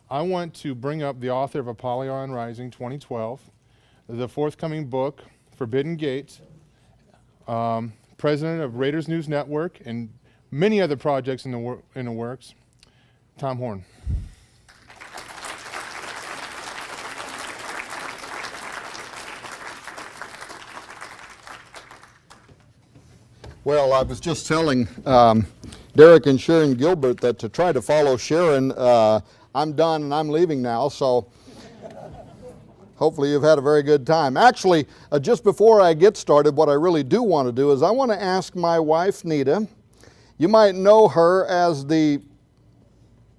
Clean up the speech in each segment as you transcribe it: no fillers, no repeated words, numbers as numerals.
I want to bring up the author of Apollyon Rising 2012, the forthcoming book, Forbidden Gates, president of Raiders News Network, and many other projects in the works, Tom Horn. Well, I was just telling Derek and Sharon Gilbert that to try to follow Sharon, I'm done and I'm leaving now, so hopefully you've had a very good time. Actually, just before I get started, what I really do want to do is I want to ask my wife, Nita. You might know her as the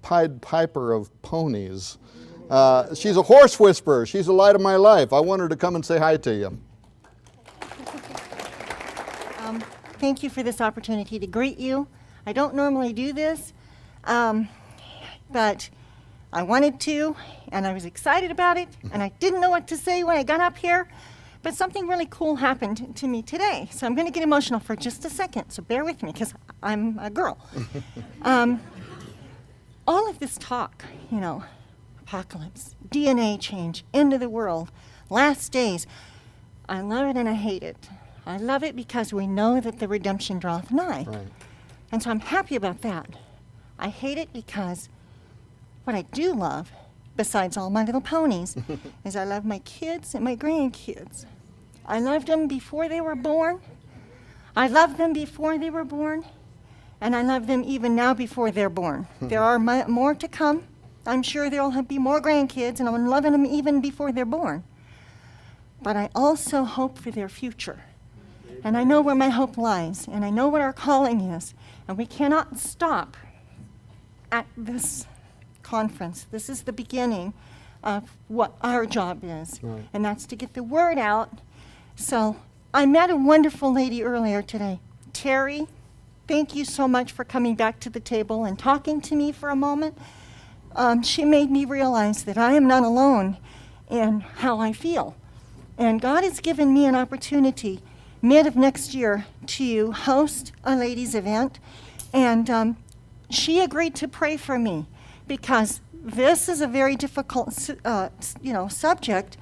Pied Piper of ponies. She's a horse whisperer. She's the light of my life. I want her to come and say hi to you. Thank you for this opportunity to greet you. I don't normally do this, but I wanted to, and I was excited about it, and I didn't know what to say when I got up here, but something really cool happened to me today. So I'm going to get emotional for just a second, so bear with me, because I'm a girl. All of this talk, you know, apocalypse, DNA change, end of the world, last days, I love it and I hate it. I love it because we know that the redemption draweth nigh. Right. And so I'm happy about that. I hate it because what I do love, besides all my little ponies, is I love my kids and my grandkids. I loved them before they were born. I loved them before they were born. And I love them even now before they're born. There are more to come. I'm sure there'll be more grandkids, and I'm loving them even before they're born. But I also hope for their future. And I know where my hope lies, and I know what our calling is. And we cannot stop at this conference. This is the beginning of what our job is, right. And that's to get the word out. So I met a wonderful lady earlier today. Terry, thank you so much for coming back to the table and talking to me for a moment. She made me realize that I am not alone in how I feel. And God has given me an opportunity mid of next year to host a ladies' event, and she agreed to pray for me because this is a very difficult, subject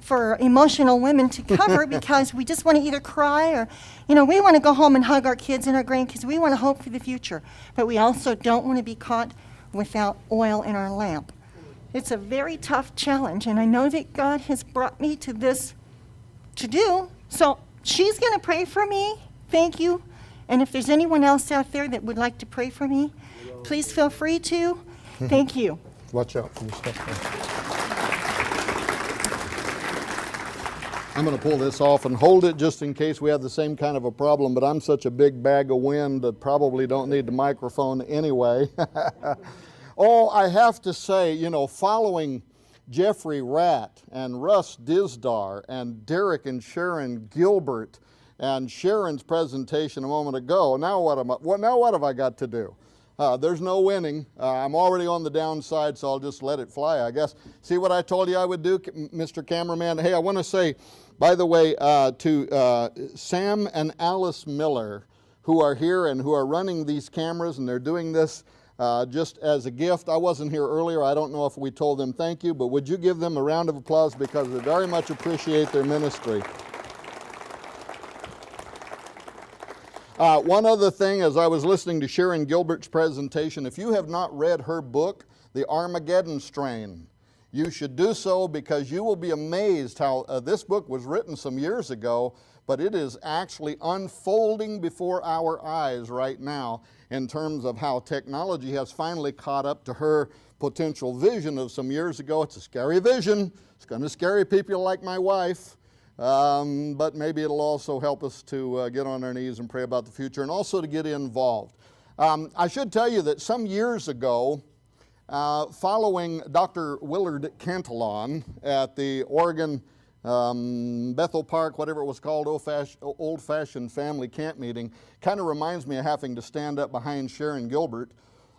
for emotional women to cover because we just want to either cry or, we want to go home and hug our kids and our grandkids. We want to hope for the future, but we also don't want to be caught without oil in our lamp. It's a very tough challenge, and I know that God has brought me to this to do, so she's going to pray for me. Thank you. And if there's anyone else out there that would like to pray for me, please feel free to. Thank you. Watch out for your stuff there. I'm going to pull this off and hold it just in case we have the same kind of a problem, but I'm such a big bag of wind that probably don't need the microphone anyway. Oh, I have to say, following Jeffrey Ratt and Russ Dizdar and Derek and Sharon Gilbert and Sharon's presentation a moment ago. Now what have I got to do? There's no winning. I'm already on the downside, so I'll just let it fly, I guess. See what I told you I would do, Mr. Cameraman? Hey, I want to say, by the way, to Sam and Alice Miller, who are here and who are running these cameras, and they're doing this just as a gift. I wasn't here earlier. I don't know if we told them thank you, but would you give them a round of applause because we very much appreciate their ministry. One other thing, as I was listening to Sharon Gilbert's presentation, if you have not read her book, The Armageddon Strain, you should do so because you will be amazed how this book was written some years ago, but it is actually unfolding before our eyes right now in terms of how technology has finally caught up to her potential vision of some years ago. It's a scary vision. It's going to scare people like my wife, but maybe it'll also help us to get on our knees and pray about the future and also to get involved. I should tell you that some years ago, following Dr. Willard Cantillon at the Oregon Bethel Park, whatever it was called, old-fashioned family camp meeting, kind of reminds me of having to stand up behind Sharon Gilbert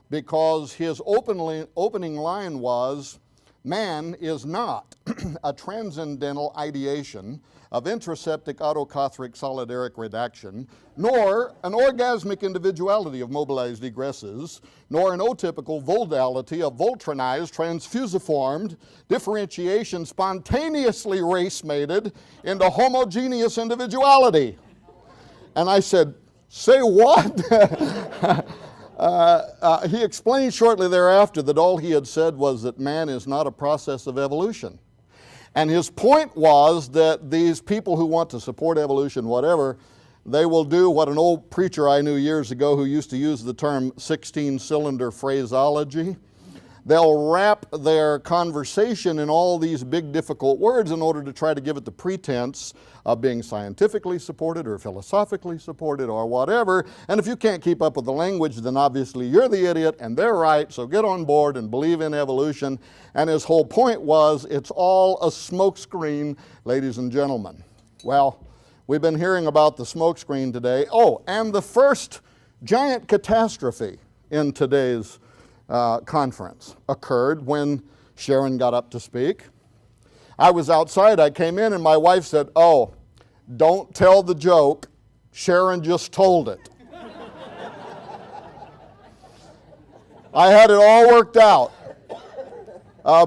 because his opening line was, man is not a transcendental ideation, of intraseptic autocatholic solidaric redaction, nor an orgasmic individuality of mobilized egresses, nor an atypical voldality of voltronized, transfusiformed differentiation spontaneously race-mated into homogeneous individuality. And I said, say what? He explained shortly thereafter that all he had said was that man is not a process of evolution. And his point was that these people who want to support evolution, whatever, they will do what an old preacher I knew years ago who used to use the term 16-cylinder phraseology. They'll wrap their conversation in all these big difficult words in order to try to give it the pretense of being scientifically supported or philosophically supported or whatever. And if you can't keep up with the language, then obviously you're the idiot and they're right, so get on board and believe in evolution. And his whole point was, it's all a smokescreen, ladies and gentlemen. Well, we've been hearing about the smokescreen today. Oh, and the first giant catastrophe in today's conference occurred when Sharon got up to speak. I was outside, I came in, and my wife said, "Oh, don't tell the joke, Sharon just told it." I had it all worked out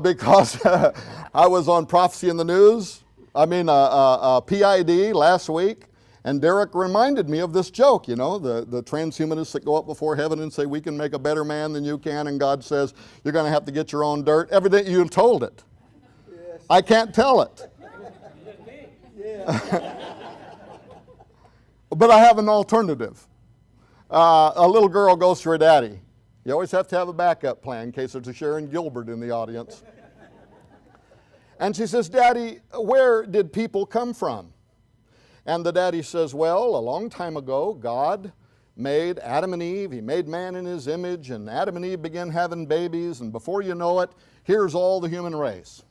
because I was on Prophecy in the News, PID last week, and Derek reminded me of this joke, you know, the transhumanists that go up before heaven and say, we can make a better man than you can, and God says, you're going to have to get your own dirt. Everything you told it. Yes. I can't tell it. But I have an alternative. A little girl goes to her daddy. You always have to have a backup plan in case there's a Sharon Gilbert in the audience. And she says, "Daddy, where did people come from?" And the daddy says, "Well, a long time ago, God made Adam and Eve. He made man in his image, and Adam and Eve began having babies, and before you know it, here's all the human race."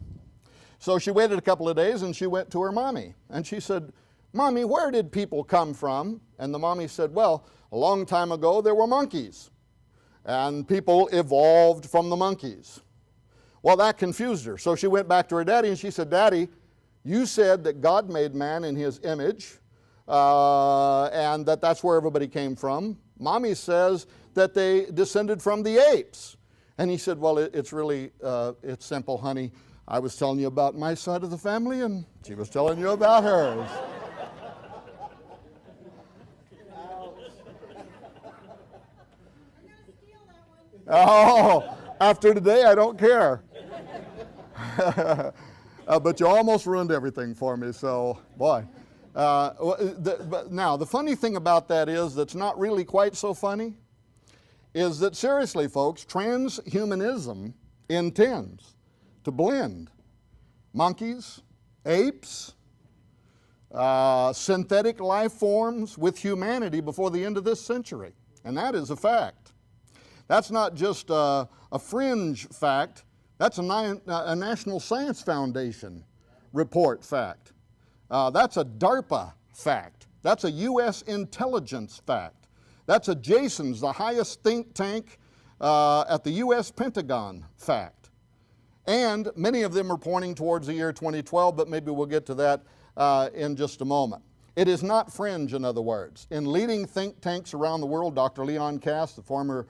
So she waited a couple of days, and she went to her mommy. And she said, "Mommy, where did people come from?" And the mommy said, "Well, a long time ago, there were monkeys, and people evolved from the monkeys." Well, that confused her. So she went back to her daddy, and she said, "Daddy, you said that God made man in his image, and that's where everybody came from. Mommy says that they descended from the apes." And he said, "Well, it's really, it's simple, honey. I was telling you about my side of the family, and she was telling you about hers." Oh, after today, I don't care. But you almost ruined everything for me, so boy. But now, the funny thing about that is, that's not really quite so funny, is that seriously, folks, transhumanism intends to blend monkeys, apes, synthetic life forms with humanity before the end of this century. And that is a fact. That's not just a fringe fact. That's a National Science Foundation report fact. That's a DARPA fact. That's a U.S. intelligence fact. That's a Jason's, the highest think tank at the U.S. Pentagon fact. And many of them are pointing towards the year 2012, but maybe we'll get to that in just a moment. It is not fringe, in other words. In leading think tanks around the world, Dr. Leon Kass, the former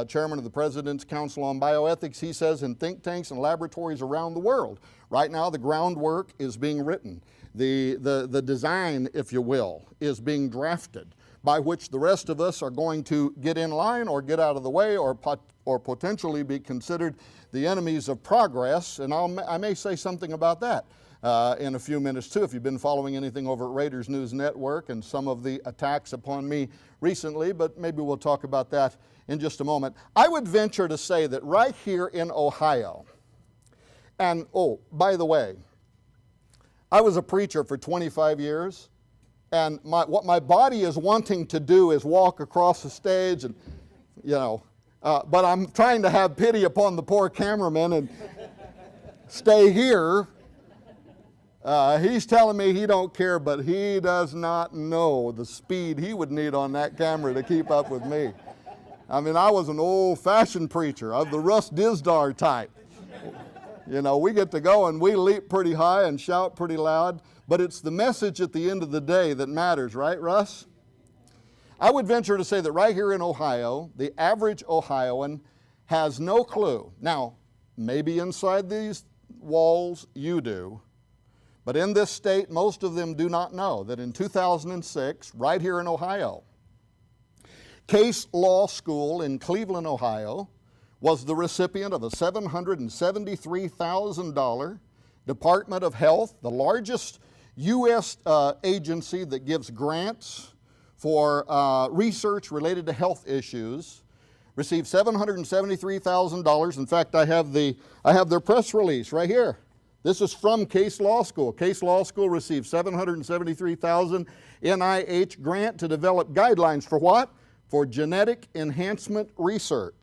chairman of the President's Council on Bioethics, he says in think tanks and laboratories around the world, right now the groundwork is being written. The design, if you will, is being drafted, by which the rest of us are going to get in line or get out of the way or potentially be considered the enemies of progress. And I may say something about that in a few minutes too, if you've been following anything over at Raiders News Network and some of the attacks upon me recently, but maybe we'll talk about that in just a moment. I would venture to say that right here in Ohio, and oh, by the way, I was a preacher for 25 years, and what my body is wanting to do is walk across the stage and, you know, but I'm trying to have pity upon the poor cameraman and stay here. He's telling me he don't care, but he does not know the speed he would need on that camera to keep up with me. I mean, I was an old-fashioned preacher of the Russ Dizdar type. You know, we get to go and we leap pretty high and shout pretty loud, but it's the message at the end of the day that matters, right, Russ? I would venture to say that right here in Ohio, the average Ohioan has no clue. Now, maybe inside these walls you do, but in this state, most of them do not know that in 2006, right here in Ohio, Case Law School in Cleveland, Ohio, was the recipient of a $773,000 Department of Health, the largest U.S. agency that gives grants for research related to health issues, received $773,000. In fact, I have their press release right here. This is from Case Law School. Case Law School received $773,000 NIH grant to develop guidelines for what? For genetic enhancement research.